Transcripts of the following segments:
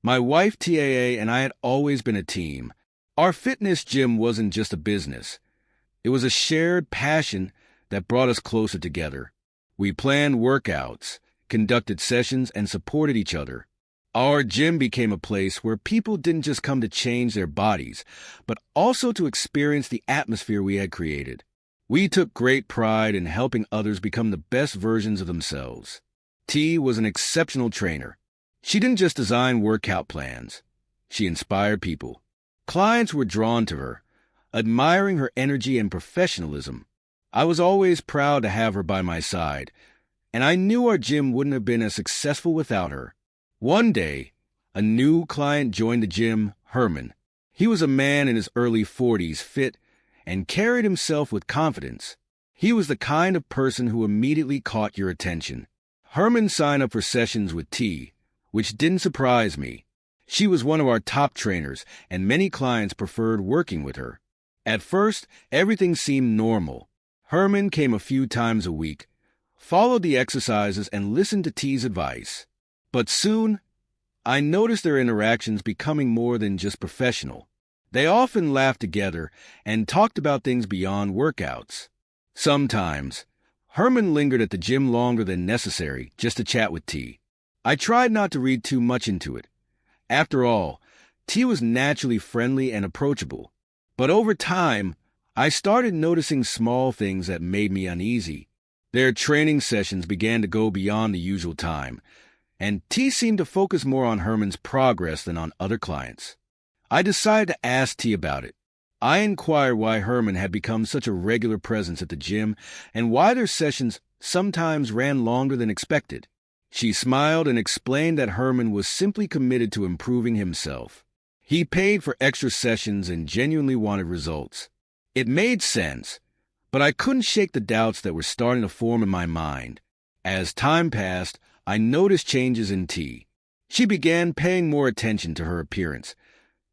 My wife, TAA, and I had always been a team. Our fitness gym wasn't just a business. It was a shared passion that brought us closer together. We planned workouts, conducted sessions, and supported each other. Our gym became a place where people didn't just come to change their bodies, but also to experience the atmosphere we had created. We took great pride in helping others become the best versions of themselves. T was an exceptional trainer. She didn't just design workout plans. She inspired people. Clients were drawn to her, admiring her energy and professionalism. I was always proud to have her by my side, and I knew our gym wouldn't have been as successful without her. One day, a new client joined the gym, Herman. He was a man in his early 40s, fit, and carried himself with confidence. He was the kind of person who immediately caught your attention. Herman signed up for sessions with T, which didn't surprise me. She was one of our top trainers, and many clients preferred working with her. At first, everything seemed normal. Herman came a few times a week, followed the exercises, and listened to T's advice. But soon, I noticed their interactions becoming more than just professional. They often laughed together and talked about things beyond workouts. Sometimes, Herman lingered at the gym longer than necessary just to chat with T. I tried not to read too much into it. After all, T was naturally friendly and approachable. But over time, I started noticing small things that made me uneasy. Their training sessions began to go beyond the usual time, and T seemed to focus more on Herman's progress than on other clients. I decided to ask T about it. I inquired why Herman had become such a regular presence at the gym and why their sessions sometimes ran longer than expected. She smiled and explained that Herman was simply committed to improving himself. He paid for extra sessions and genuinely wanted results. It made sense, but I couldn't shake the doubts that were starting to form in my mind. As time passed, I noticed changes in T. She began paying more attention to her appearance,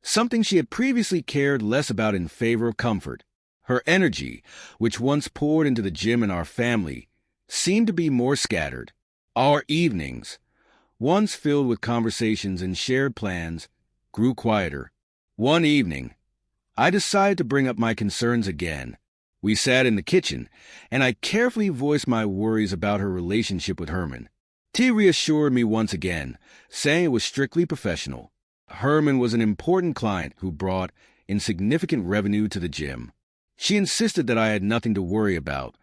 something she had previously cared less about in favor of comfort. Her energy, which once poured into the gym and our family, seemed to be more scattered. Our evenings, once filled with conversations and shared plans, grew quieter. One evening, I decided to bring up my concerns again. We sat in the kitchen, and I carefully voiced my worries about her relationship with Herman. T reassured me once again, saying it was strictly professional. Herman was an important client who brought in significant revenue to the gym. She insisted that I had nothing to worry about,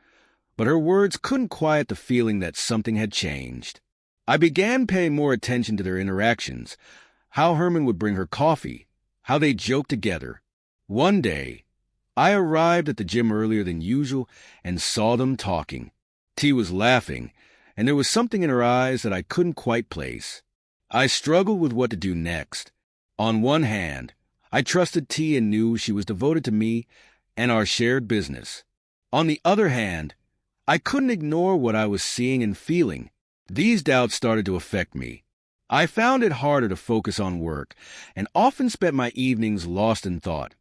but her words couldn't quiet the feeling that something had changed. I began paying more attention to their interactions, how Herman would bring her coffee, how they joked together. One day, I arrived at the gym earlier than usual and saw them talking. T was laughing, and there was something in her eyes that I couldn't quite place. I struggled with what to do next. On one hand, I trusted T and knew she was devoted to me and our shared business. On the other hand, I couldn't ignore what I was seeing and feeling. These doubts started to affect me. I found it harder to focus on work and often spent my evenings lost in thought,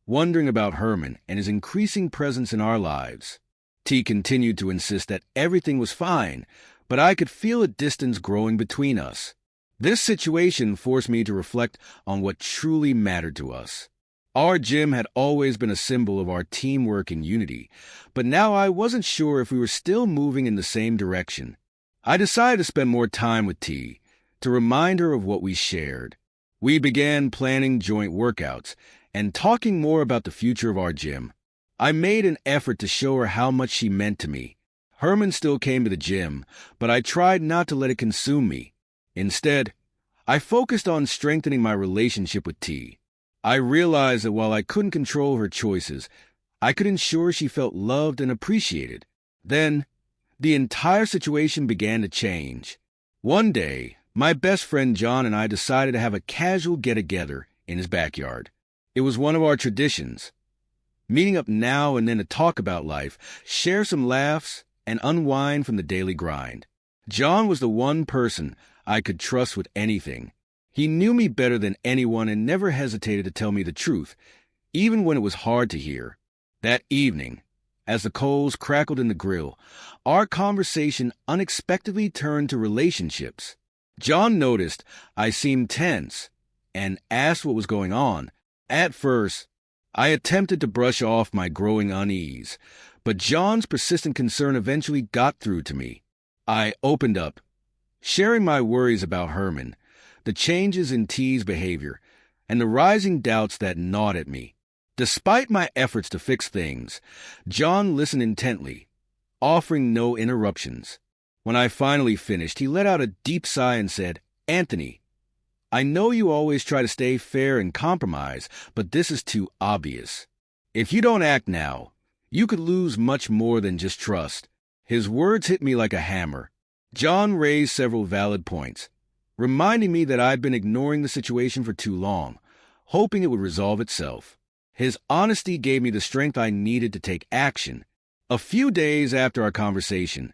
wondering about Herman and his increasing presence in our lives. T continued to insist that everything was fine, but I could feel a distance growing between us. This situation forced me to reflect on what truly mattered to us. Our gym had always been a symbol of our teamwork and unity, but now I wasn't sure if we were still moving in the same direction. I decided to spend more time with T, to remind her of what we shared. We began planning joint workouts and talking more about the future of our gym. I made an effort to show her how much she meant to me. Herman still came to the gym, but I tried not to let it consume me. Instead, I focused on strengthening my relationship with T. I realized that while I couldn't control her choices, I could ensure she felt loved and appreciated. Then, the entire situation began to change. One day, my best friend John and I decided to have a casual get-together in his backyard. It was one of our traditions, meeting up now and then to talk about life, share some laughs, and unwind from the daily grind. John was the one person I could trust with anything. He knew me better than anyone and never hesitated to tell me the truth, even when it was hard to hear. That evening, as the coals crackled in the grill, our conversation unexpectedly turned to relationships. John noticed I seemed tense, and asked what was going on. At first, I attempted to brush off my growing unease, but John's persistent concern eventually got through to me. I opened up, sharing my worries about Herman, the changes in T's behavior, and the rising doubts that gnawed at me. Despite my efforts to fix things, John listened intently, offering no interruptions. When I finally finished, he let out a deep sigh and said, "Anthony, I know you always try to stay fair and compromise, but this is too obvious. If you don't act now, you could lose much more than just trust." His words hit me like a hammer. John raised several valid points, reminding me that I'd been ignoring the situation for too long, hoping it would resolve itself. His honesty gave me the strength I needed to take action. A few days after our conversation,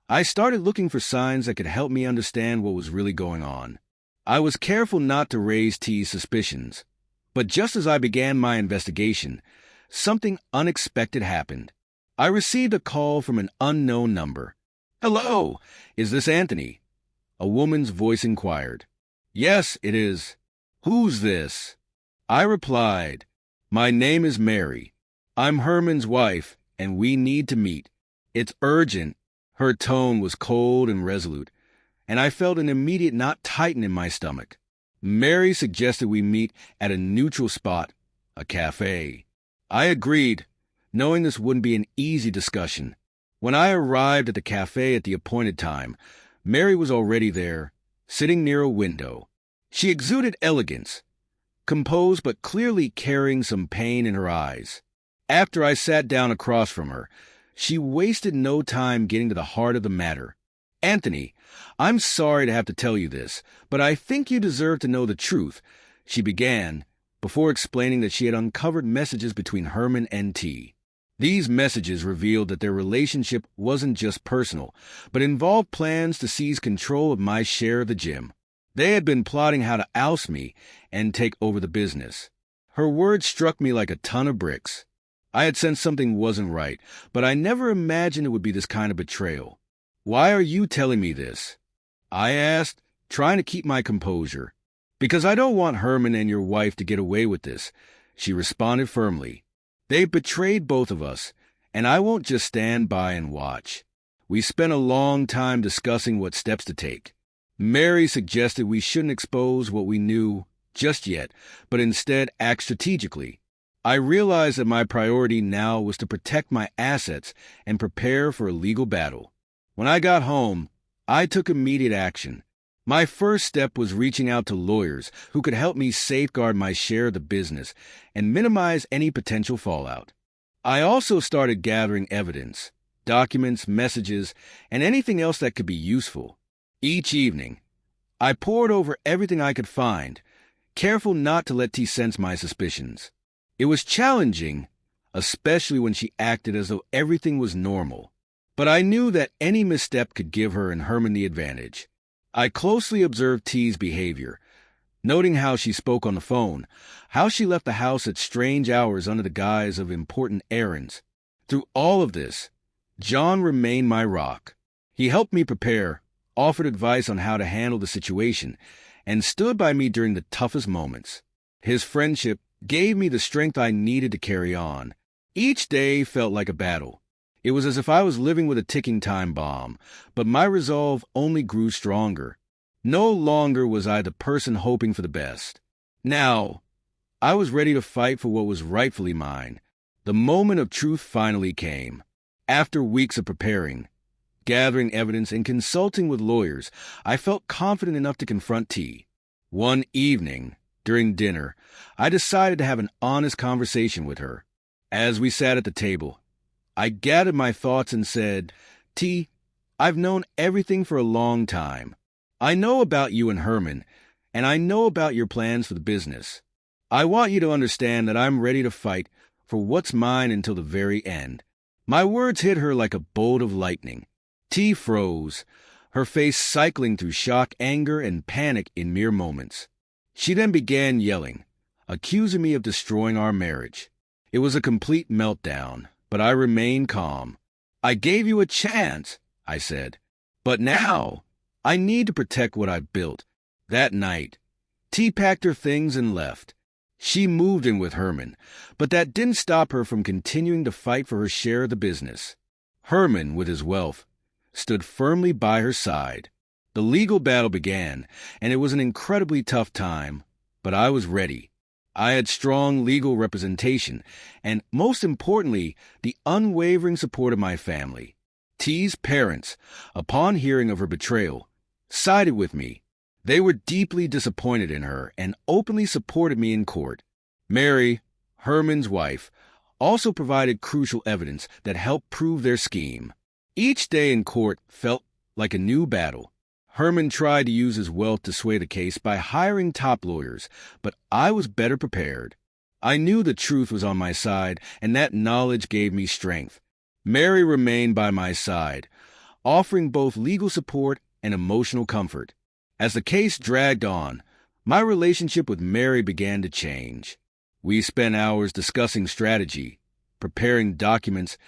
I started looking for signs that could help me understand what was really going on. I was careful not to raise T's suspicions, but just as I began my investigation, something unexpected happened. I received a call from an unknown number. "Hello, is this Anthony?" A woman's voice inquired. "Yes, it is. Who's this?" I replied, "My name is Mary. I'm Herman's wife, and we need to meet. It's urgent." Her tone was cold and resolute, and I felt an immediate knot tighten in my stomach. Mary suggested we meet at a neutral spot, a cafe. I agreed, knowing this wouldn't be an easy discussion. When I arrived at the cafe at the appointed time, Mary was already there, sitting near a window. She exuded elegance, composed but clearly carrying some pain in her eyes. After I sat down across from her, she wasted no time getting to the heart of the matter. "Anthony, I'm sorry to have to tell you this, but I think you deserve to know the truth," she began, before explaining that she had uncovered messages between Herman and T. These messages revealed that their relationship wasn't just personal, but involved plans to seize control of my share of the gym. They had been plotting how to oust me and take over the business. Her words struck me like a ton of bricks. I had sensed something wasn't right, but I never imagined it would be this kind of betrayal. "Why are you telling me this?" I asked, trying to keep my composure. "Because I don't want Herman and your wife to get away with this," she responded firmly. "They've betrayed both of us, and I won't just stand by and watch." We spent a long time discussing what steps to take. Mary suggested we shouldn't expose what we knew just yet, but instead act strategically. I realized that my priority now was to protect my assets and prepare for a legal battle. When I got home, I took immediate action. My first step was reaching out to lawyers who could help me safeguard my share of the business and minimize any potential fallout. I also started gathering evidence, documents, messages, and anything else that could be useful. Each evening, I pored over everything I could find, careful not to let T sense my suspicions. It was challenging, especially when she acted as though everything was normal. But I knew that any misstep could give her and Herman the advantage. I closely observed T's behavior, noting how she spoke on the phone, how she left the house at strange hours under the guise of important errands. Through all of this, John remained my rock. He helped me prepare, offered advice on how to handle the situation, and stood by me during the toughest moments. His friendship gave me the strength I needed to carry on. Each day felt like a battle. It was as if I was living with a ticking time bomb, but my resolve only grew stronger. No longer was I the person hoping for the best. Now, I was ready to fight for what was rightfully mine. The moment of truth finally came. After weeks of preparing, gathering evidence, and consulting with lawyers, I felt confident enough to confront T. One evening, during dinner, I decided to have an honest conversation with her. As we sat at the table, I gathered my thoughts and said, "T, I've known everything for a long time. I know about you and Herman, and I know about your plans for the business. I want you to understand that I'm ready to fight for what's mine until the very end." My words hit her like a bolt of lightning. T froze, her face cycling through shock, anger, and panic in mere moments. She then began yelling, accusing me of destroying our marriage. It was a complete meltdown, but I remained calm. "I gave you a chance," I said. "But now, I need to protect what I've built." That night, T packed her things and left. She moved in with Herman, but that didn't stop her from continuing to fight for her share of the business. Herman, with his wealth, stood firmly by her side. The legal battle began, and it was an incredibly tough time, but I was ready. I had strong legal representation, and most importantly, the unwavering support of my family. T's parents, upon hearing of her betrayal, sided with me. They were deeply disappointed in her and openly supported me in court. Mary, Herman's wife, also provided crucial evidence that helped prove their scheme. Each day in court felt like a new battle. Herman tried to use his wealth to sway the case by hiring top lawyers, but I was better prepared. I knew the truth was on my side, and that knowledge gave me strength. Mary remained by my side, offering both legal support and emotional comfort. As the case dragged on, my relationship with Mary began to change. We spent hours discussing strategy, preparing documents,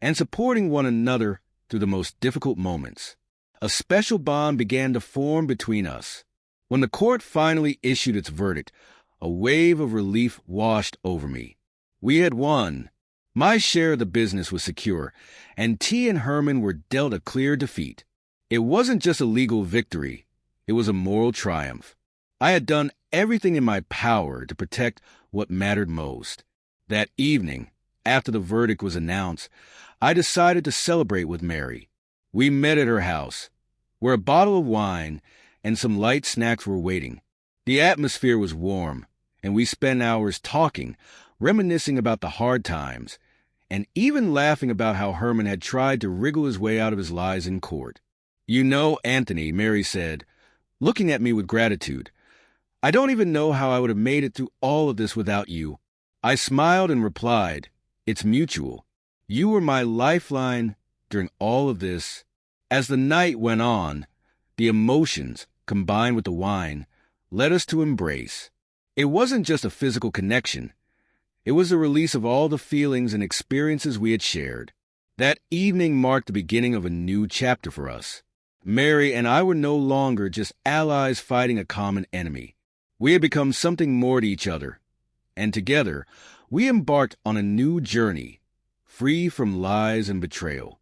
and supporting one another through the most difficult moments. A special bond began to form between us. When the court finally issued its verdict, a wave of relief washed over me. We had won. My share of the business was secure, and T and Herman were dealt a clear defeat. It wasn't just a legal victory. It was a moral triumph. I had done everything in my power to protect what mattered most. That evening, after the verdict was announced, I decided to celebrate with Mary. We met at her house, where a bottle of wine and some light snacks were waiting. The atmosphere was warm, and we spent hours talking, reminiscing about the hard times, and even laughing about how Herman had tried to wriggle his way out of his lies in court. "You know, Anthony," Mary said, looking at me with gratitude, "I don't even know how I would have made it through all of this without you." I smiled and replied, "It's mutual. You were my lifeline during all of this." As the night went on, the emotions, combined with the wine, led us to embrace. It wasn't just a physical connection. It was the release of all the feelings and experiences we had shared. That evening marked the beginning of a new chapter for us. Mary and I were no longer just allies fighting a common enemy. We had become something more to each other, and together we embarked on a new journey, free from lies and betrayal.